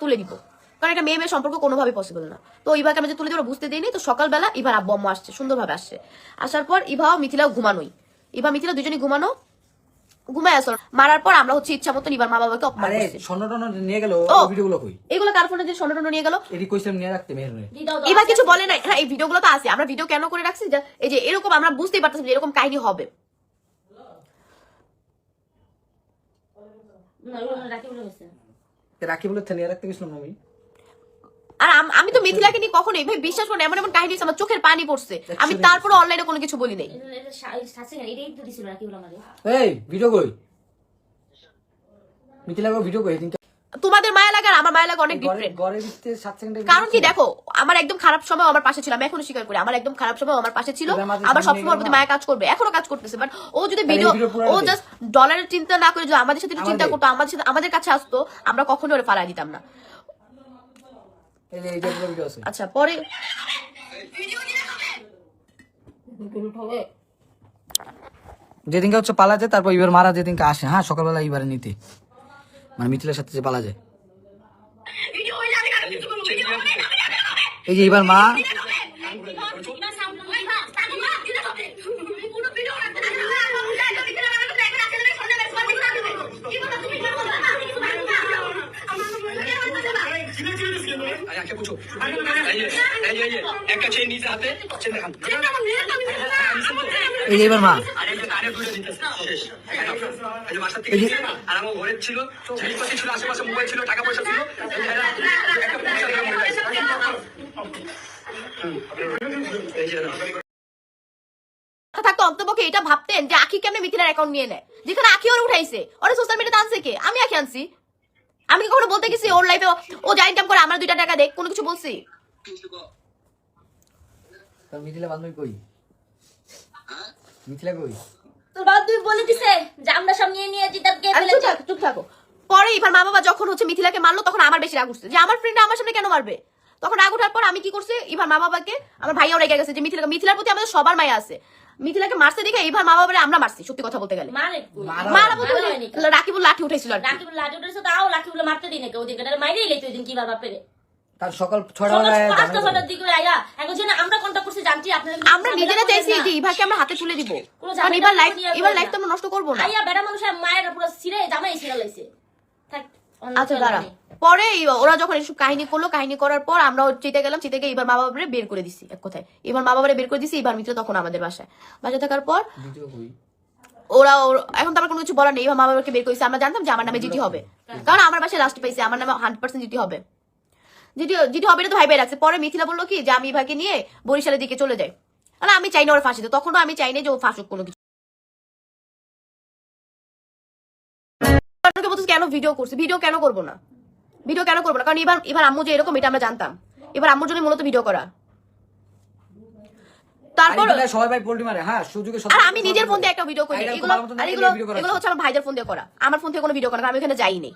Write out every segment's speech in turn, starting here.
তুলে দিব, কারণ একটা মেয়ে মেয়ে সম্পর্ক কোনোভাবে পসিবল না। তো ইভাকে আমরা যে তুলে দিব বুঝতে দিইনি। তো সকালবেলা ইভার আব্বু আম্মু আসছে, সুন্দরভাবে আসছে। আসার পর ইভাও মিথিলাও ঘুমানোই, ইভা মিথিলা দুজনই ঘুমানো, ঘুমায় আসল। মারার পর আমরা হচ্ছে ইচ্ছা মতো ইভার মা বাবাকে অপমান করছি। স্বর্ণ নিয়ে গেল, ভিডিওগুলো কই? এগুলো কার ফোনে যে স্বর্ণ নিয়ে গেল? এডি কইছিলাম নিয়ে রাখতে মেহের। ইভা কিছু বলে নাই। হ্যাঁ, এই ভিডিওগুলো তো আছে। আমরা ভিডিও কেন করে রাখছি, এই যে এরকম আমরা বুঝতেই পারতেছি যে এরকম কাহিনী হবে। রাখি বলে নিয়ে রাখতে গেছিলাম আমি। আর আমি তো মিথিলাকে নিয়ে কখনোই ভাই বিশ্বাস করি, এমন এমন কাহিনী আমার চোখের পানি পড়ছে। আমি তারপরে অনলাইনে কোনো কিছু বলি নাই। এই ভিডিও কই? মিথিলা ভিডিও কই? তোমাদের মায়া লাগে আর আমার মায়া লাগে অনেক ডিফারেন্ট। কারণ কি দেখো, আমার একদম খারাপ সময় আমার পাশে ছিল, আমি এখনো স্বীকার করি আমার একদম খারাপ সময় আমার পাশে ছিল। আমার সবসময় ওর প্রতি মায়া কাজ করবে, এখনো কাজ করতেছে। বাট ও যদি ভিডিও, ও জাস্ট ডলারের চিন্তা না করে যদি আমাদের সাথে একটু চিন্তা করতো, আমাদের কাছে আসতো, আমরা কখনো ওরে ফালাই দিতাম না। আচ্ছা, পরে যেদিনকে হচ্ছে পালা যায়, তারপর এবার মারা যেদিনকে আসে, হ্যাঁ সকালবেলা এবারে নিতে, মানে মিথিলার সাথে যে পালা যায়। এই যে এবার মা এই যে এবার মা ছিল, আশেপাশে মোবাইল ছিল, টাকা পয়সা ছিল। থাকতো অন্তপক্ষে এটা ভাবতেন যে আখি কেমনে মিথিলার অ্যাকাউন্ট নিয়ে নেয়, যেখানে আখি ওর উঠাইছে, ওরা সোশ্যাল মিডিয়াতে আনছে কে? আমি আখি আনছি। আমি কি কখনো বলতে গেছি ওর লাইফে ও যা ইনকাম করে আমার 2টা টাকা দেখ, কোনো কিছু বলছি? তোর মিথিলা বান্ধবী কই? মিথিলা কই? তোর বান্ধবী বলে দিছে যে আমরা সব নিয়ে নিয়ে জিতাবকে ফেলেছে। চুপ থাকো। পরে ইভার মা বাবা যখন হচ্ছে মিথিলাকে মারলো, তখন আমার বেশি রাগ উঠছে যে আমার ফ্রেন্ড আমার সামনে কেন মারবে। তখন রাগ ওঠার পর আমি কি করছি, ইভার মা বাবাকে, আমার ভাইয়াও রেগে গেছে যে মিথিলার প্রতি আমাদের সবার মায়া আছে। মিথিলাকে মারছে দেখে ইভার মা বাবারে আমরা মারছি, সত্যি কথা বলতে গেলে। রাকিবুল লাঠি উঠাইছিল, রাকিবুল লাঠি উঠাইছে, তাও রাকিবুল মারতে দিই না কেউ, ওদিকে মাইরেই লেতো ওই দিন কি বাবা পেরে। তার সকাল 6টার দিকে আয়া এখন যে আমরা কন্টাক্ট করছি জানছি আপনাদের, আমরা নিজেরা চাইছি যে ইভাকে আমরা হাতে তুলে দিব, কারণ ইভার লাইফ তো আমরা নষ্ট করব না। আইয়া বেড়া মানুষের মায়ের পুরো ছিঁড়ে জামাই ছিঁড়ে লাইছে। আচ্ছা দাঁড়া, পরে ওরা যখন এসব কাহিনী করলো, কাহিনী করার পর আমরা চিতে গেলাম, চিতে গিয়ে এবার মা বাবারে বের করে দিছি। এক কথায় এবার মা বাবারে বের করে দিছি। এবার মিত্র তখন আমাদের বাসায় থাকার পর ওরা এখন তো আমার কোনো কিছু বলার নেই। এবার মা বাবাকে বের করেছে। আমরা জানতাম যে আমার নামে জিটি হবে, কারণ আমার বাসায় লাস্ট পাইছে আমার নামে 100% জিটি হবে। জিটি হবে এটা তো ভাই ভাই রাখছে। পরে মিথিলা বললো কি যে আমি ইভাকে নিয়ে বরিশালের দিকে চলে যাই। আমি চাই না ওরা ফাঁসিতে, তখনও আমি চাই না যে ও ফাঁসুক কোনো কিছু। কেন ভিডিও করছি? ভিডিও কেন করবো না? কারণ এবার আম্মু যে এরকম এটা আমরা জানতাম। এবার আম্মুর জন্য মূলত ভিডিও করা। তারপর সবাই ভাই পোল্টি মারে, হ্যাঁ সুযোগে। আর আমি নিজের ফোন দিয়ে একটা ভিডিও করি। এগুলো হচ্ছে আমার ভাইদের ফোন দিয়ে করা, আমার ফোন থেকে কোনো ভিডিও করা, আমি এখানে যাইনি।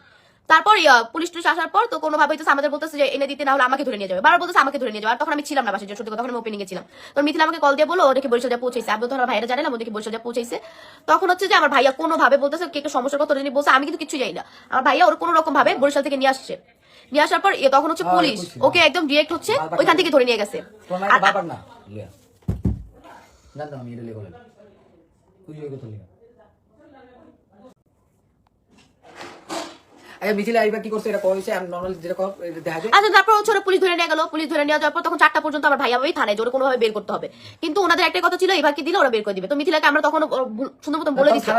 তারপর পুলিশ টুলিশ আসার পর তো কোনো ভাবে আমাদের বলতেছে যে এনে দিতে, না হলে আমাকে ধরে নিয়ে যাবে। বারবার বলতেছে আমাকে ধরে নিয়ে যাবে। আর তখন আমি ছিলাম না বাসায়, সত্যি কথা, তখন আমি ওপেনিং এ ছিলাম। তো মিথিলা আমাকে কল দিয়ে বলো ওদেরকে বরিশাল যা পৌঁছেছে। আমি তো ভাইরা জানে না, ওদেরকে বরিশাল যা পৌঁছেছে। তখন হচ্ছে যে আমার ভাইয়া কোনো ভাবে বলতেছে কি একটা সমস্যার কথা বলছে, আমি কিন্তু কিছু যাই না। আমার ভাইয়া ওর কোনো রকম ভাবে বরিশাল থেকে নিয়ে আসছে। নিয়ে আসার পর তখন হচ্ছে পুলিশ ওকে একদম ডিরেক্ট হচ্ছে ওইখান থেকে ধরে নিয়ে গেছে। তারপর হচ্ছে পুলিশ ধরে নিয়ে গেল। পুলিশ ধরে নিয়ে যাওয়ার পর তখন 4টা পর্যন্ত আমার ভাইয়া ভাই থানায়, যে ওরা কোনোভাবে বের করতে হবে। কিন্তু ওনাদের একটা কথা ছিল এবারকে দিলে ওরা বের করে দিবে। তো মিথিলাকে আমরা তখন সুন্দর মতো বলে দিচ্ছি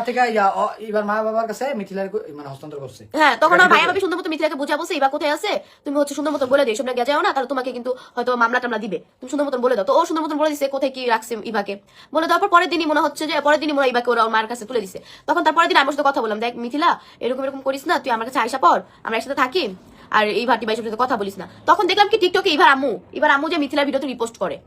এবার মা বাবার কাছে মিথিলার মানে হস্তান্তর করছে। হ্যাঁ, তখন আমার ভাইয়া ভাবি সুন্দর মতো মিথিলাকে বুঝা বলছে এবার কোথায় আছে, তুমি হচ্ছে সুন্দর মতো বলে দিও, সব গেছে যাও না, তাহলে তোমাকে কিন্তু হয়তো মামলা টামলা দিবে, তুমি সুন্দর মতো বলে দাও। তো ও সুন্দর মতো বলে দিচ্ছে কোথায় কি রাখছে ইভাকে। বলে দেওয়ার পর পরের দিনই মনে হচ্ছে যে ইভাকে ওরা মার কাছে তুলে দিছে। তখন তারপরের দিন আমার সাথে কথা বললাম, দেখ মিথিলা এরকম করিস না, তুই আমার কাছে আইসা পর, আমরা একসাথে থাকি, আর এই ভাটি ভাইয়ের সাথে কথা বলিস না। তখন দেখলাম কি টিকটকে এবার আম্মু যে মিথিলার ভিডিওতে রিপোস্ট করে।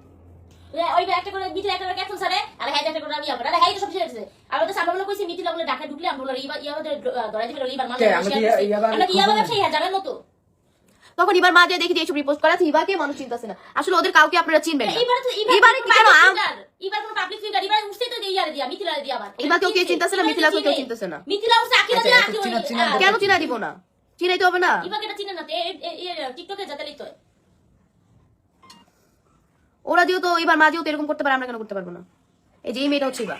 তখন এবার মা যে দেখি যে এইসব রিপোস্ট করা ইভাকে মানুষ চিন্তাছে না। আসলে ওদের কাউকে আপনারা চিনবেন না। কেউ চিন্তাছে না, মিথিলাকে কেউ চিন্তাছে না। কেন চিনা দিব না? চিনাইতে হবে না? ইবাকে এটা চিনে না তে টিকটকে যাতে লিখতে হয়। ওরা যেহেতু এবার মা যেহেতু এরকম করতে পারে, আমরা কেন করতে পারবো না? এই যে এই মেয়েটা হচ্ছে ইবা।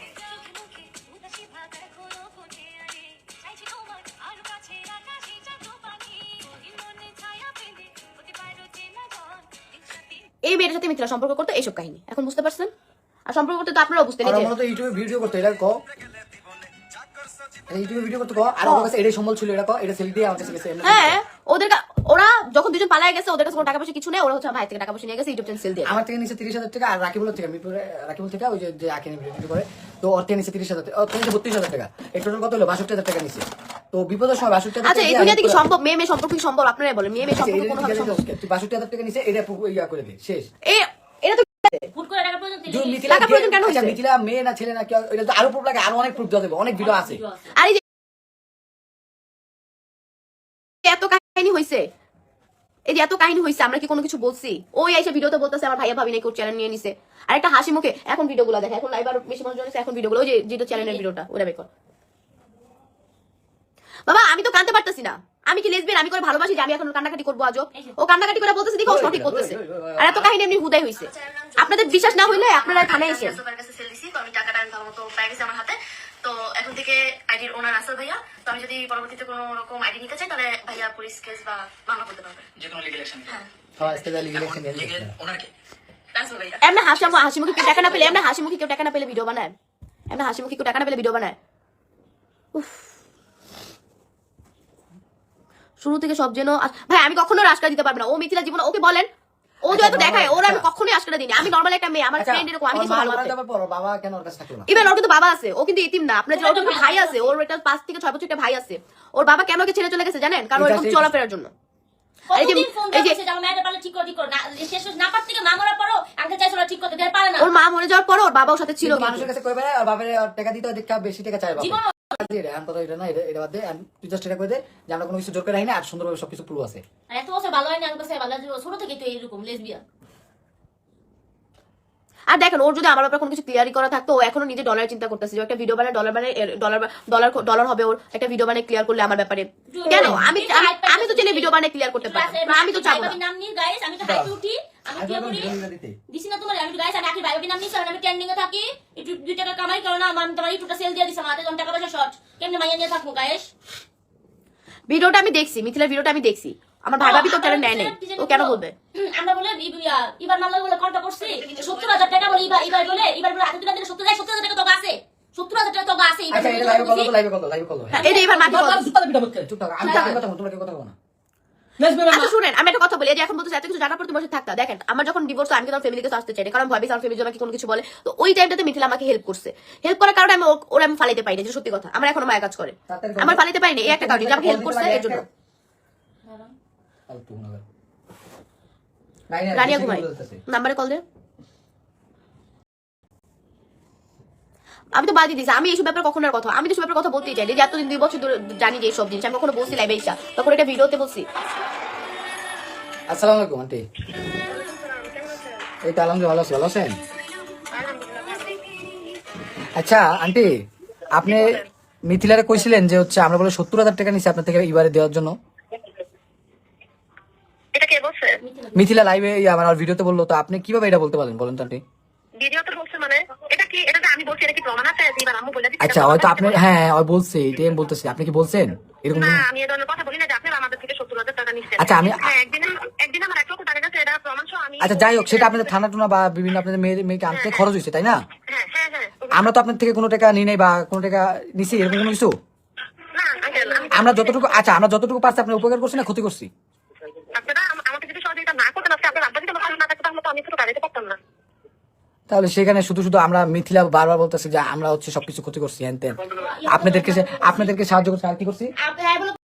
এই মেয়েটার সাথে মিথিলা সম্পর্ক করতে এইসব কাহিনী, এখন বুঝতে পারছেন? আর সম্পর্ক করতে তো আপনারাও বুঝতেন। এই যে মনে তো ইউটিউবে ভিডিও করতে, এটা কো ইউটিউবে ভিডিও করতে কো, আর ওর কাছে এটাই সম্বল ছিল, এটা কো, এটা সেল দিয়ে আমার কাছে গেছে। হ্যাঁ, ওরা যখন দুজন পালায় গেছে, ওদের কাছে কোনো টাকা পয়সা কিছু নেই, ওরা হচ্ছে ভাই থেকে টাকা পয়সা নিয়ে গেছে, ইউটিউব চ্যানেল সেল দিয়ে। আমার থেকে নিচে 30,000 টাকা, আর রাকিবুল থেকে মিরপুরে রাকিবুল থেকে ওই যে আকিনি ভিডিও করে, তো ওর থেকে নিচে 30,000 টাকা, ওর থেকে 32,000 টাকা, এই টোটাল কত হলো? 62,000 টাকা নিচে। তো বিপদের সময় 62,000 আচ্ছা, টাকা এই দুনিয়াতে কি সম্ভব? মেয়ে মেয়ে সম্পর্ক কি সম্ভব? আপনারাই বলেন, মেয়ে মেয়ে সম্পর্ক কোনো ভাবে সম্ভব? 62,000 টাকা নিচে, এটা ইয়া করে দে, শেষ। এটা তো ফুট করে টাকা প্রয়োজন যে দিলে মিথিলা টাকা প্রয়োজন কেন হয়েছে? মিথিলা মেয়ে না ছেলে না কি, এটা তো আরো প্রুফ লাগে, আরো অনেক প্রুফ দেওয়া যাবে, অনেক ভিডিও আছে। আর এই যে এত কাহিনী হইছে, এই যে এত কাহিনী হইছে, আমরা কি কোনো কিছু বলছি? ওই এসে ভিডিওতে বলতেছে আমার ভাইয়া ভাবি নাকি ওর চ্যানেল নিয়ে নিছে, আর একটা হাসি মুখে এখন ভিডিওগুলো দেখে, এখন লাইভ আর বেশি মানুষ জানিস, এখন ভিডিওগুলো ওই যে যেটা চ্যানেলের ভিডিওটা ওটা বের কর। বাবা আমি তো কাঁদতে পারতেছি না, আমি কি লেসবিয়ান? আমি করে ভালোবাসি যে আমি এখন কান্নাকাটি করবো? আজও ও কান্নাকাটি করে বলতেছে দেখো ও সঠিক করতেছে, আর এত কাহিনী এমনি হুদাই হইছে। আপনাদের বিশ্বাস না হইলে আপনারা থানায় এসে। আমি টাকাটা আমি ভালো মতো পেয়ে গেছি আমার হাতে। তো এখন থেকে আইডির ওনার আসল ভাইয়া। তো আমি যদি পরবর্তীতে কোনো রকম আইডি নিতে চাই, তাহলে ভাইয়া পুলিশ কেস বা মামলা করতে পারবে। যে কোনো লিগ্যাল অ্যাকশন। হ্যাঁ, হ্যাঁ, আজকে লিগ্যাল অ্যাকশন নিয়ে লিগ্যাল ওনার কে? আসল ভাইয়া। এমনি হাসি মুখে কেউ টাকা না পেলে, এমনি হাসি মুখে কেউ টাকা না পেলে ভিডিও বানায়, এমনি হাসি মুখে কেউ টাকা না পেলে ভিডিও বানায়। উফ, শুরু থেকে সব যেন ভাই আমি কখনো আশকা দিতে পারবো না। ও মিথিলা জীবন, ওকে বলেন, ও যেহেতু দেখায়, ওরা আমি কখনোই আশকা দিইনি। আমি নর্মাল একটা মেয়ে, আমার ফ্রেন্ড এরকম, আমি কিছু ভালো করতে। বাবা কেন ওর কাছে থাকলো না? ইভেন ওর কিন্তু বাবা আছে, ও কিন্তু ইতিম না। আপনার যে ওর কিন্তু ভাই আছে, ওর একটা 5 থেকে 6 বছর একটা ভাই আছে। ওর বাবা কেন ওকে ছেড়ে চলে গেছে জানেন? কারণ ওরকম চলাফেরার জন্য। কতদিন ফোন দিয়েছে যে আমার মেয়েটা পারলে ঠিক করে না, শেষ না পার থেকে মা মরার পরও আঙ্কেল চাইছিল ঠিক করতে দেয়, পারে না। ওর মা মরে যাওয়ার পর ওর বাবা ওর সাথে ছিল, কিন্তু মানুষের কাছে কইবে আর বাবার টাকা দিতে হয়, দেখা বেশি টাকা চাই বাবা। জীবন এটা এখন তো এটা না, এটা বাদ দে, আর তুই জাস্ট এটা কই দে যে আমরা কোনো কিছু জোর করে রাখি না, আর সুন্দরভাবে সবকিছু প্রুফ আছে। আর এত বছর ভালো হয় না, আমি কাছে ভালো ছোট থেকেই তো এরকম লেসবিয়ান। আর দেখেন ওর যদি আমার ব্যাপারে কোনো কিছু ক্লিয়ারই করা থাকতো, ও এখনো নিজে ডলার চিন্তা করতেছে যে একটা ভিডিও বানায় ডলার হবে, ওর একটা ভিডিও বানায় ক্লিয়ার করলে আমার ব্যাপারে। কেন আমি তো চাইলে ভিডিও বানায় ক্লিয়ার করতে পারি, আমি তো চাবো না। নাম নিয়ে গাইস, আমি তো হাইতে উঠি, আমি কি করি দিছি না তোমার, আমি তো গাইস আমি আখি ভাই নাম নিছি, আমি ট্রেন্ডিং এ থাকি, একটু 2 টাকা কামাই করো না, আমি তোমার ইউটিউবটা সেল দিয়ে দিছি, আমাদের জন টাকা পয়সা শর্ট, কেমনে মাইয়া নিয়ে থাকবো গাইস? ভিডিওটা আমি দেখছি, মিথিলার ভিডিওটা আমি দেখছি, আমার ভাই ভাবি তো চ্যানেল নেয় নাই, ও কেন বলবে? আমরা বলে এবার মামলা বলে কন্টাক্ট করছি 70,000 টাকা বলে, এবার বলে হাতে তুলে দিলে 70,000 টাকা তো আছে, 70,000 টাকা তো আছে। আচ্ছা এটা লাইভ কল, লাইভ কল। এই যে এবার মাকে বল। চুপ থাক, আমি তাকে কথা বলবো, তোমরা কি কথা বলো না? আচ্ছা শুনেন, আমি একটা কথা বলি, এই যে এখন বলতেছে এত কিছু জানার পর তুমি বসে থাকতা। দেখেন আমার যখন ডিভোর্স, আমি কিন্তু ফ্যামিলিকে আসতে চাই না, কারণ ভাবি আমার ফ্যামিলি আমাকে কোনো কিছু বলে। তো ওই টাইমটাতে মিথিলা আমাকে হেল্প করছে, হেল্প করার কারণে আমি ওরা আমি ফালাইতে পাইনি, যে সত্যি কথা আমার এখনো মায়া কাজ করে, আমার ফালাইতে পাইনি এই একটা কারণে, যে আমাকে হেল্প করছে এর জন্য। রানিয়া ঘুমাই, নাম্বারে কল দে। আমি তো বাদ দিয়েছি, আমি এইসব ব্যাপারে কখনো কথা, আমি তো সব ব্যাপারে কথা বলতেই চাই, যে এতদিন 2 বছর ধরে জানি যে এইসব জিনিস আমি কখনো বলছি লাইভে এসা, তখন এটা ভিডিওতে বলছি। আসসালামু আলাইকুম আন্টি। এই তো আলহামদুলিল্লাহ ভালো আছি, ভালো আছেন? আচ্ছা আন্টি, আপনি মিথিলারে কইছিলেন যে হচ্ছে আমরা বলে 70,000 টাকা নিছি আপনার থেকে এবারে দেওয়ার জন্য। এটা কে বলছে? মিথিলা লাইভে আমার ভিডিওতে বললো, তো আপনি কিভাবে এটা বলতে পারলেন বলেন তো আন্টি? ভিডিও তো বলছে মানে এটা কি, এটা তো আমি বলছি, এটা কি প্রমাণ আছে? এবার আম্মু বলে দিচ্ছে। আচ্ছা হয়তো আপনি, হ্যাঁ ওই বলছে, এটাই আমি বলতেছি, আপনি কি বলছেন এরকম? না, আমি এই ধরনের কথা বলি না যে আপনি আমাদের থেকে 70,000 টাকা নিচ্ছেন। আচ্ছা আমি, হ্যাঁ, একদিন আমার 1 লক্ষ টাকা গেছে, এটা প্রমাণ সহ আমি। আচ্ছা যাই হোক, সেটা আপনাদের থানা টুনা বা বিভিন্ন আপনাদের মেয়েকে আনতে খরচ হয়েছে তাই না? হ্যাঁ হ্যাঁ হ্যাঁ। আমরা তো আপনার থেকে কোনো টাকা নিই নাই বা কোনো টাকা নিছি এরকম কোনো কিছু। না আঙ্কেল, আমরা যতটুকু, আচ্ছা আমরা যতটুকু পারছি আপনি উপকার করছি না ক্ষতি করছি? আপনারা আমাকে যদি সহযোগিতা না করতেন, আজকে আপনার আব্বা যদি আমার পাশে না থাকতো, তাহলে তো আমি তো কাজে পারতাম না। তাহলে সেখানে শুধু শুধু আমরা মিথিলা বারবার বলতেছি যে আমরা হচ্ছে সবকিছু ক্ষতি করছি হ্যান ত্যান, আপনাদেরকে সাহায্য করছি, আর কি করছি? হ্যাঁ বলে